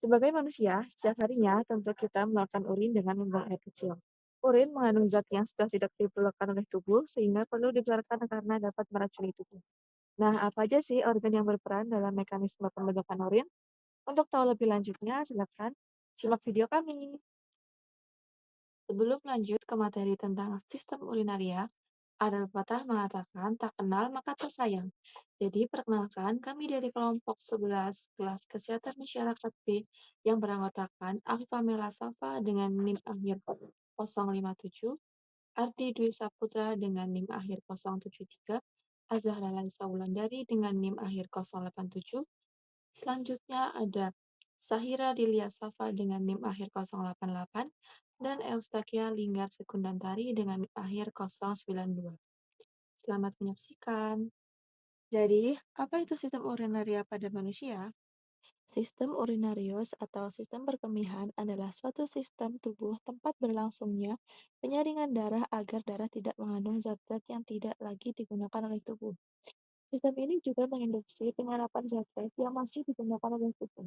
Sebagai manusia, setiap harinya tentu kita melakukan urin dengan membuang air kecil. Urin mengandung zat yang sudah tidak diperlukan oleh tubuh sehingga perlu dikeluarkan karena dapat meracuni tubuh. Nah, apa aja sih organ yang berperan dalam mekanisme pembentukan urin? Untuk tahu lebih lanjutnya, silakan simak video kami. Sebelum lanjut ke materi tentang sistem urinaria, ada pepatah mengatakan tak kenal maka tak sayang. Jadi perkenalkan kami dari kelompok 11 kelas kesehatan masyarakat B yang beranggotakan Afifa Mela Safa dengan NIM akhir 057, Ardi Dwi Saputra dengan NIM akhir 073, Azahra Laisa Wulandari dengan NIM akhir 087. Selanjutnya ada Sahira Dilia Safa dengan NIM akhir 088 dan Eustakia Linggar Sekundantari dengan NIM akhir 092. Selamat menyaksikan. Jadi, apa itu sistem urinaria pada manusia? Sistem urinarius atau sistem perkemihan adalah suatu sistem tubuh tempat berlangsungnya penyaringan darah agar darah tidak mengandung zat-zat yang tidak lagi digunakan oleh tubuh. Sistem ini juga menginduksi penyerapan zat-zat yang masih digunakan oleh tubuh.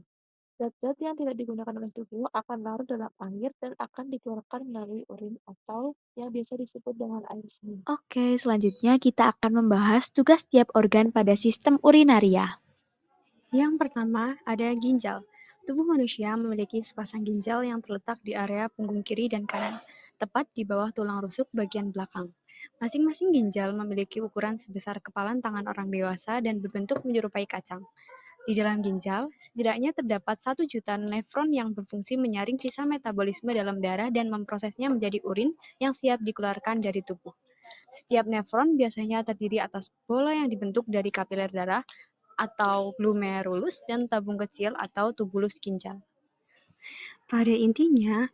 Zat-zat yang tidak digunakan oleh tubuh akan larut dalam air dan akan dikeluarkan melalui urin atau yang biasa disebut dengan air seni. Oke, selanjutnya kita akan membahas tugas tiap organ pada sistem urinaria. Yang pertama, ada ginjal. Tubuh manusia memiliki sepasang ginjal yang terletak di area punggung kiri dan kanan, tepat di bawah tulang rusuk bagian belakang. Masing-masing ginjal memiliki ukuran sebesar kepalan tangan orang dewasa dan berbentuk menyerupai kacang. Di dalam ginjal, setidaknya terdapat 1 juta nefron yang berfungsi menyaring sisa metabolisme dalam darah dan memprosesnya menjadi urin yang siap dikeluarkan dari tubuh. Setiap nefron biasanya terdiri atas bola yang dibentuk dari kapiler darah atau glomerulus dan tabung kecil atau tubulus ginjal. Pada intinya,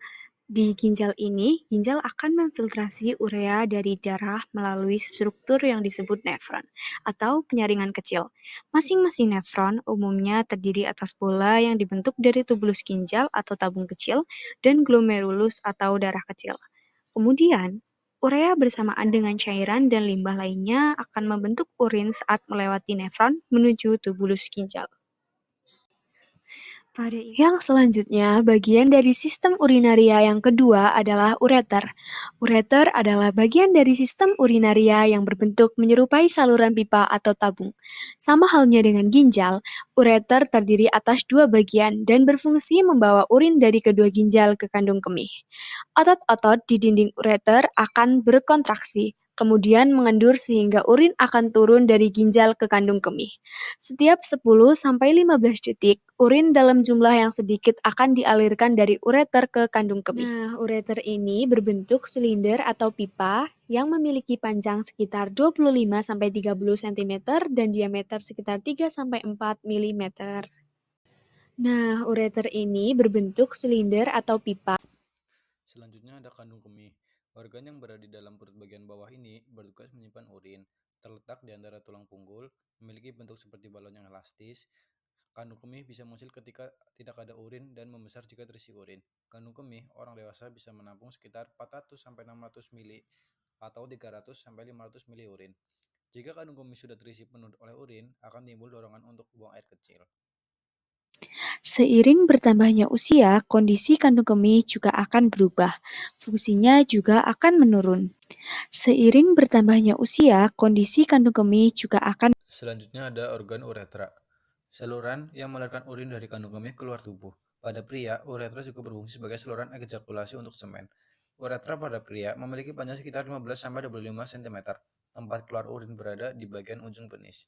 di ginjal ini, ginjal akan memfiltrasi urea dari darah melalui struktur yang disebut nefron atau penyaringan kecil. Masing-masing nefron umumnya terdiri atas bola yang dibentuk dari tubulus ginjal atau tabung kecil dan glomerulus atau darah kecil. Kemudian, urea bersamaan dengan cairan dan limbah lainnya akan membentuk urin saat melewati nefron menuju tubulus ginjal. Yang selanjutnya, bagian dari sistem urinaria yang kedua adalah ureter. Ureter adalah bagian dari sistem urinaria yang berbentuk menyerupai saluran pipa atau tabung. Sama halnya dengan ginjal, ureter terdiri atas 2 bagian dan berfungsi membawa urin dari kedua ginjal ke kandung kemih. Otot-otot di dinding ureter akan berkontraksi, kemudian mengendur sehingga urin akan turun dari ginjal ke kandung kemih. Setiap 10-15 detik, urin dalam jumlah yang sedikit akan dialirkan dari ureter ke kandung kemih. Nah, ureter ini berbentuk silinder atau pipa yang memiliki panjang sekitar 25-30 cm dan diameter sekitar 3-4 mm. Nah, ureter ini berbentuk silinder atau pipa. Selanjutnya ada kandung kemih. Organ yang berada di dalam perut bagian bawah ini bertugas menyimpan urin. Terletak di antara tulang punggul, memiliki bentuk seperti balon yang elastis. Kandung kemih bisa mengecil ketika tidak ada urin dan membesar jika terisi urin. Kandung kemih orang dewasa bisa menampung sekitar 400-600 mili atau 300-500 mili urin. Jika kandung kemih sudah terisi penuh oleh urin, akan timbul dorongan untuk buang air kecil. Seiring bertambahnya usia, kondisi kandung kemih juga akan berubah. Fungsinya juga akan menurun. Seiring bertambahnya usia, kondisi kandung kemih juga akan Selanjutnya ada organ uretra. Saluran yang mengeluarkan urin dari kandung kemih keluar tubuh. Pada pria, uretra juga berfungsi sebagai saluran ejakulasi untuk semen. Uretra pada pria memiliki panjang sekitar 15-25 cm. Tempat keluar urin berada di bagian ujung penis.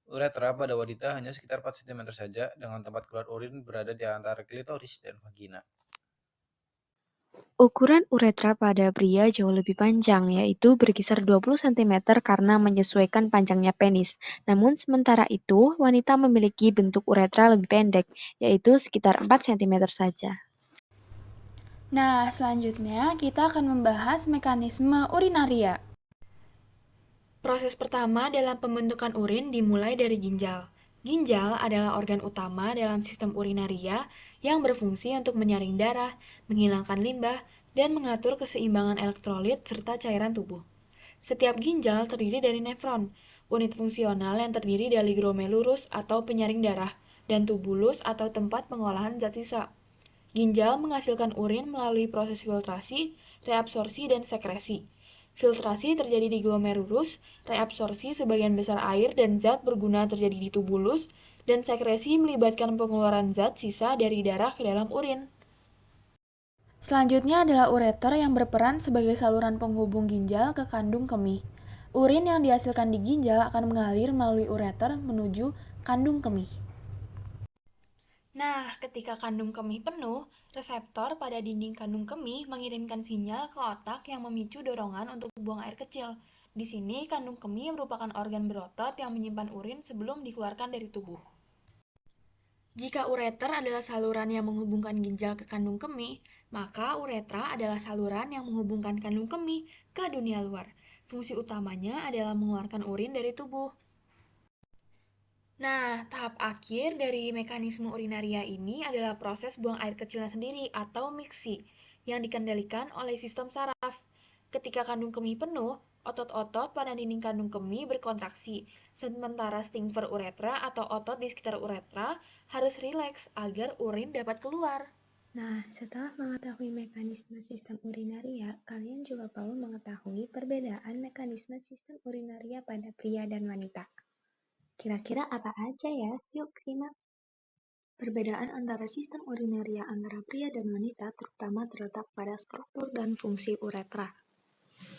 Uretra pada wanita hanya sekitar 4 cm saja, dengan tempat keluar urin berada di antara klitoris dan vagina. ukuran uretra pada pria jauh lebih panjang, yaitu berkisar 20 cm karena menyesuaikan panjangnya penis. Namun sementara itu, wanita memiliki bentuk uretra lebih pendek, yaitu sekitar 4 cm saja. Nah, selanjutnya kita akan membahas mekanisme urinaria. Proses pertama dalam pembentukan urin dimulai dari ginjal. Ginjal adalah organ utama dalam sistem urinaria yang berfungsi untuk menyaring darah, menghilangkan limbah, dan mengatur keseimbangan elektrolit serta cairan tubuh. Setiap ginjal terdiri dari nefron, unit fungsional yang terdiri dari glomerulus atau penyaring darah, dan tubulus atau tempat pengolahan zat sisa. Ginjal menghasilkan urin melalui proses filtrasi, reabsorpsi, dan sekresi. Filtrasi terjadi di glomerulus, reabsorpsi sebagian besar air dan zat berguna terjadi di tubulus, dan sekresi melibatkan pengeluaran zat sisa dari darah ke dalam urin. Selanjutnya adalah ureter yang berperan sebagai saluran penghubung ginjal ke kandung kemih. Urin yang dihasilkan di ginjal akan mengalir melalui ureter menuju kandung kemih. Nah, ketika kandung kemih penuh, reseptor pada dinding kandung kemih mengirimkan sinyal ke otak yang memicu dorongan untuk buang air kecil. Di sini, kandung kemih merupakan organ berotot yang menyimpan urin sebelum dikeluarkan dari tubuh. Jika ureter adalah saluran yang menghubungkan ginjal ke kandung kemih, maka uretra adalah saluran yang menghubungkan kandung kemih ke dunia luar. Fungsi utamanya adalah mengeluarkan urin dari tubuh. Nah, tahap akhir dari mekanisme urinaria ini adalah proses buang air kecilnya sendiri atau miksi yang dikendalikan oleh sistem saraf. Ketika kandung kemih penuh, otot-otot pada dinding kandung kemih berkontraksi, sementara sphincter uretra atau otot di sekitar uretra harus rileks agar urin dapat keluar. Nah, setelah mengetahui mekanisme sistem urinaria, kalian juga perlu mengetahui perbedaan mekanisme sistem urinaria pada pria dan wanita. Kira-kira apa aja ya? Yuk simak. Perbedaan antara sistem urinaria antara pria dan wanita terutama terletak pada struktur dan fungsi uretra.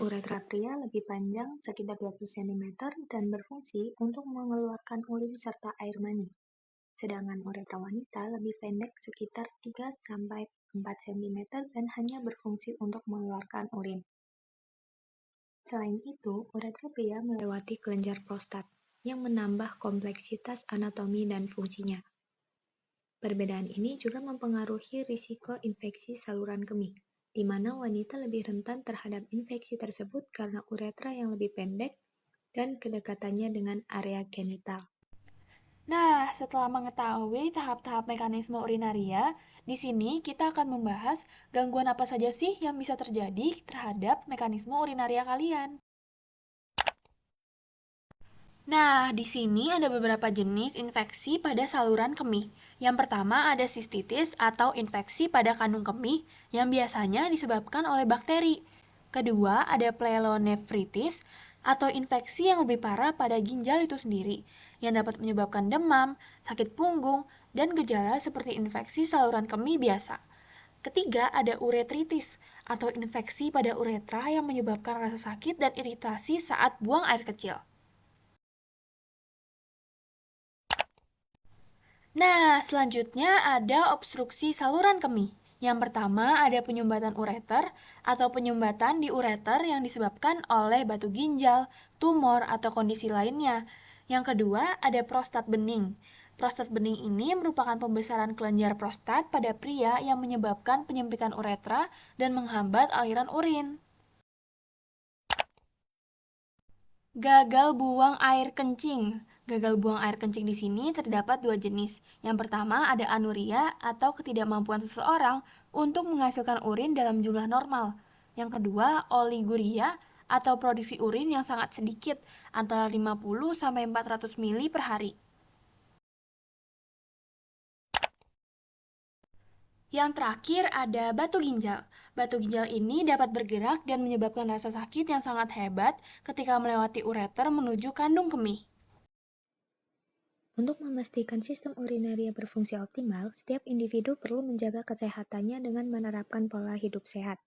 Uretra pria lebih panjang sekitar 20 cm dan berfungsi untuk mengeluarkan urin serta air mani. Sedangkan uretra wanita lebih pendek sekitar 3-4 cm dan hanya berfungsi untuk mengeluarkan urin. Selain itu, uretra pria melewati kelenjar prostat, yang menambah kompleksitas anatomi dan fungsinya. Perbedaan ini juga mempengaruhi risiko infeksi saluran kemih, di mana wanita lebih rentan terhadap infeksi tersebut karena uretra yang lebih pendek dan kedekatannya dengan area genital. Nah, setelah mengetahui tahap-tahap mekanisme urinaria, di sini kita akan membahas gangguan apa saja sih yang bisa terjadi terhadap mekanisme urinaria kalian. Nah, di sini ada beberapa jenis infeksi pada saluran kemih. Yang pertama ada sistitis atau infeksi pada kandung kemih yang biasanya disebabkan oleh bakteri. Kedua, ada pyelonefritis atau infeksi yang lebih parah pada ginjal itu sendiri, yang dapat menyebabkan demam, sakit punggung, dan gejala seperti infeksi saluran kemih biasa. Ketiga, ada uretritis atau infeksi pada uretra yang menyebabkan rasa sakit dan iritasi saat buang air kecil. Nah, selanjutnya ada obstruksi saluran kemih. Yang pertama ada penyumbatan ureter atau penyumbatan di ureter yang disebabkan oleh batu ginjal, tumor, atau kondisi lainnya. Yang kedua ada prostat bening. Prostat bening ini merupakan pembesaran kelenjar prostat pada pria yang menyebabkan penyempitan uretra dan menghambat aliran urin. Gagal buang air kencing. Gagal buang air kencing di sini terdapat dua jenis. Yang pertama ada anuria atau ketidakmampuan seseorang untuk menghasilkan urin dalam jumlah normal. Yang kedua oliguria atau produksi urin yang sangat sedikit, antara 50 sampai 400 mili per hari. Yang terakhir ada batu ginjal. Batu ginjal ini dapat bergerak dan menyebabkan rasa sakit yang sangat hebat ketika melewati ureter menuju kandung kemih. Untuk memastikan sistem urinaria berfungsi optimal, setiap individu perlu menjaga kesehatannya dengan menerapkan pola hidup sehat.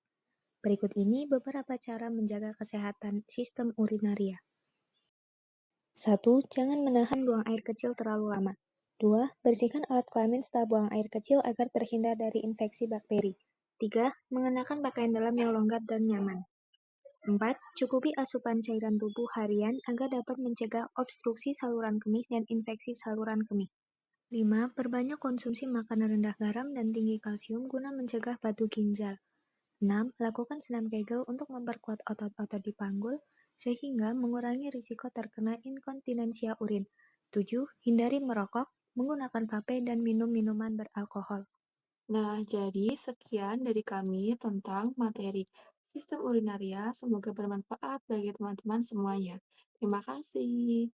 Berikut ini beberapa cara menjaga kesehatan sistem urinaria. 1. Jangan menahan buang air kecil terlalu lama. 2. Bersihkan alat kelamin setelah buang air kecil agar terhindar dari infeksi bakteri. 3. Mengenakan pakaian dalam yang longgar dan nyaman. 4. Cukupi asupan cairan tubuh harian agar dapat mencegah obstruksi saluran kemih dan infeksi saluran kemih. 5. Perbanyak konsumsi makanan rendah garam dan tinggi kalsium guna mencegah batu ginjal. 6. Lakukan senam Kegel untuk memperkuat otot-otot di panggul, sehingga mengurangi risiko terkena inkontinensia urin. 7. Hindari merokok, menggunakan vape, dan minum minuman beralkohol. Nah, jadi sekian dari kami tentang materi sistem urinaria. Semoga bermanfaat bagi teman-teman semuanya. Terima kasih.